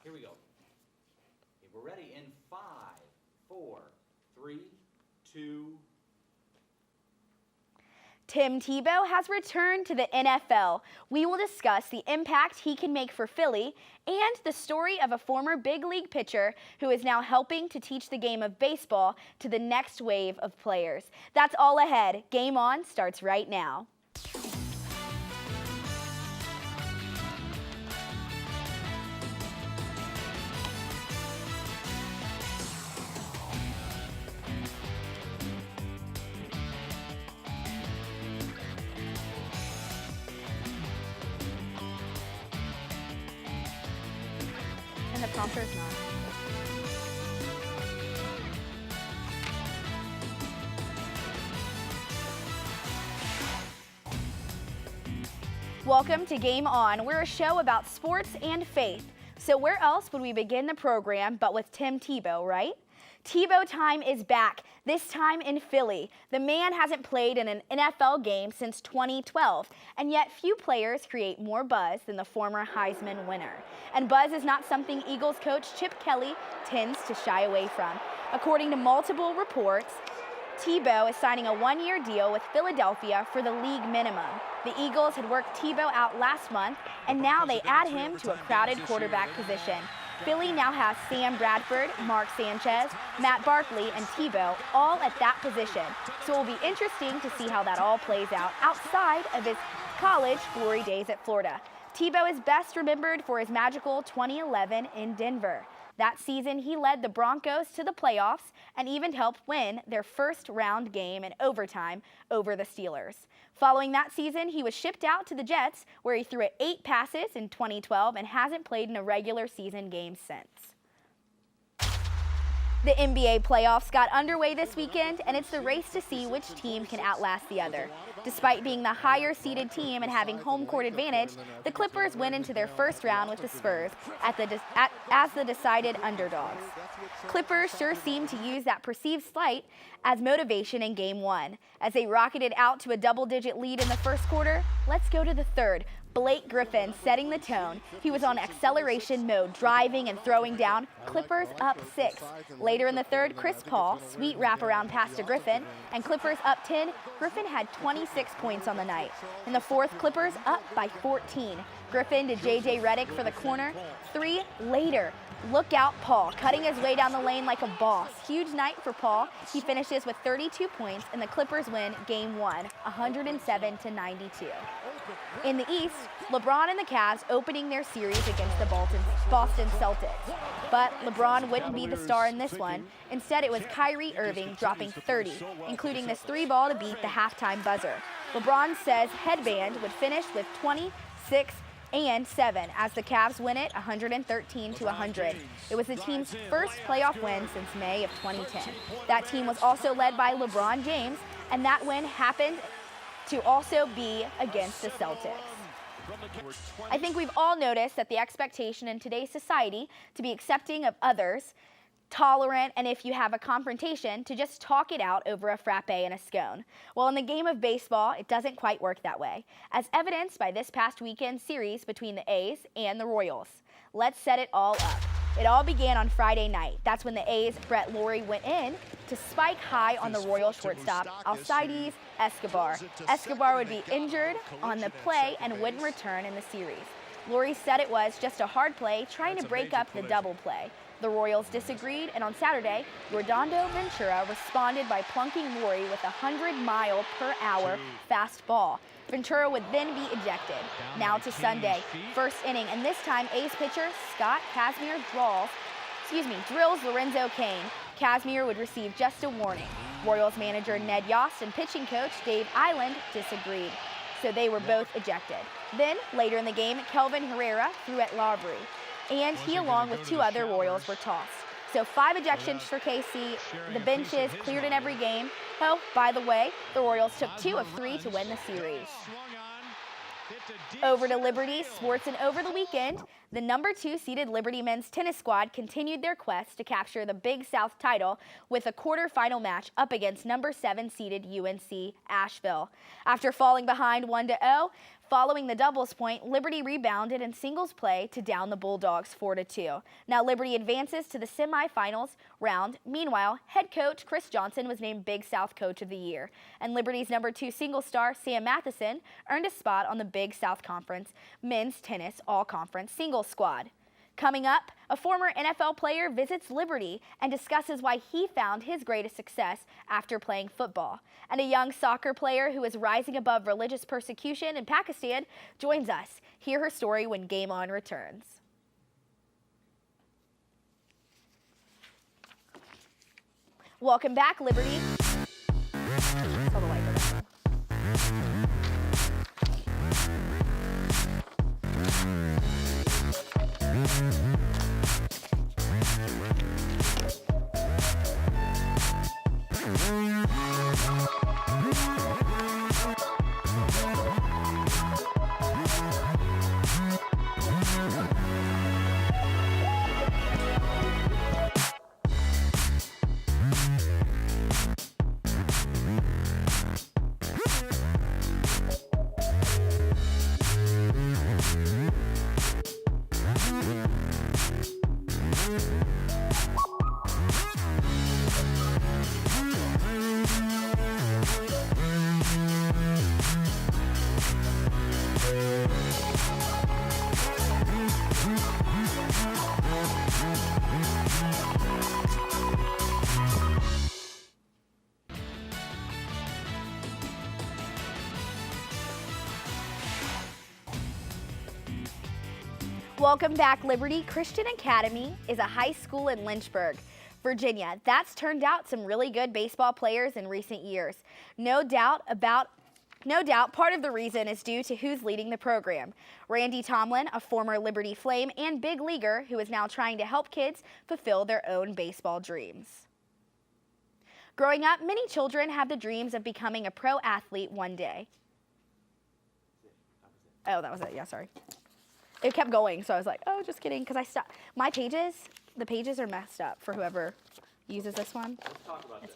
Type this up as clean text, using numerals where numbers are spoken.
Here we go. Okay, we're ready in 5, 4, 3, 2. Tim Tebow has returned to the NFL. We will discuss the impact he can make for Philly and the story of a former big league pitcher who is now helping to teach the game of baseball to the next wave of players. That's all ahead. Game On starts right now. And the prompter is not. Welcome to Game On. We're a show about sports and faith. So where else would we begin the program but with Tim Tebow, right? Tebow time is back, this time in Philly. The man hasn't played in an NFL game since 2012, and yet few players create more buzz than the former Heisman winner. And buzz is not something Eagles coach Chip Kelly tends to shy away from. According to multiple reports, Tebow is signing a one-year deal with Philadelphia for the league minimum. The Eagles had worked Tebow out last month, and now they add him to a crowded quarterback position. Philly now has Sam Bradford, Mark Sanchez, Matt Barkley, and Tebow all at that position. So it will be interesting to see how that all plays out outside of his college glory days at Florida. Tebow is best remembered for his magical 2011 in Denver. That season, he led the Broncos to the playoffs and even helped win their first round game in overtime over the Steelers. Following that season, he was shipped out to the Jets, where he threw 8 passes in 2012 and hasn't played in a regular season game since. The NBA playoffs got underway this weekend, and it's the race to see which team can outlast the other. Despite being the higher-seeded team and having home court advantage, the Clippers went into their first round with the Spurs as the decided underdogs. Clippers sure seemed to use that perceived slight as motivation in Game 1. As they rocketed out to a double-digit lead in the first quarter, let's go to the third. Blake Griffin setting the tone. He was on acceleration mode, driving and throwing down. Clippers up 6. Later in the third, Chris Paul, sweet wraparound pass to Griffin, and Clippers up 10. Griffin had 26 points on the night. In the fourth, Clippers up by 14. Griffin to J.J. Redick for the corner. 3 later. Look out, Paul, cutting his way down the lane like a boss. Huge night for Paul. He finishes with 32 points, and the Clippers win Game 1, 107-92. In the East, LeBron and the Cavs opening their series against the Boston Celtics. But LeBron wouldn't be the star in this one. Instead, it was Kyrie Irving dropping 30, including this 3-ball to beat the halftime buzzer. LeBron says Headband would finish with 26 and 7 as the Cavs win it 113-100. It was the team's first playoff win since May of 2010. That team was also led by LeBron James, and that win happened to also be against the Celtics. I think we've all noticed that the expectation in today's society to be accepting of others, tolerant, and if you have a confrontation, to just talk it out over a frappe and a scone. Well, in the game of baseball, it doesn't quite work that way, as evidenced by this past weekend's series between the A's and the Royals. Let's set it all up. It all began on Friday night. That's when the A's' Brett Lawrie went in to spike high on the Royal shortstop, Alcides Escobar. Escobar would be injured on the play and wouldn't return in the series. Lawrie said it was just a hard play trying to break up the double play. The Royals disagreed, and on Saturday, Redondo Ventura responded by plunking Lawrie with a 100-mile-per-hour fastball. Ventura would then be ejected. Now to Sunday, first inning, and this time A's pitcher Scott Kazmir drills Lorenzo Cain. Kazmir would receive just a warning. Royals manager Ned Yost and pitching coach Dave Island disagreed, so they were both ejected. Then, later in the game, Kelvin Herrera threw at Lawrie, and he, along with 2 other Royals, were tossed. So 5 ejections for KC. The benches cleared in every game. Oh, by the way, the Royals took 2 of 3 to win the series. Over to Liberty Sports, and over the weekend, the number 2 seeded Liberty men's tennis squad continued their quest to capture the Big South title with a quarterfinal match up against number 7 seeded UNC Asheville. After falling behind 1-0, Following the doubles point, Liberty rebounded in singles play to down the Bulldogs 4-2. Now Liberty advances to the semifinals round. Meanwhile, head coach Chris Johnson was named Big South Coach of the Year, and Liberty's #2 single star Sam Matheson earned a spot on the Big South Conference Men's Tennis All-Conference Singles Squad. Coming up, a former NFL player visits Liberty and discusses why he found his greatest success after playing football. And a young soccer player who is rising above religious persecution in Pakistan joins us. Hear her story when Game On returns. Welcome back, Liberty. Tell the light go down. Welcome back, Liberty Christian Academy is a high school in Lynchburg, Virginia. That's turned out some really good baseball players in recent years. No doubt, part of the reason is due to who's leading the program. Randy Tomlin, a former Liberty Flame and big leaguer who is now trying to help kids fulfill their own baseball dreams. Growing up, many children have the dreams of becoming a pro athlete one day. Oh, that was it. Yeah, sorry. It kept going, so I was like, oh, just kidding, because I stopped. The pages are messed up for whoever uses this one. Let's talk about this.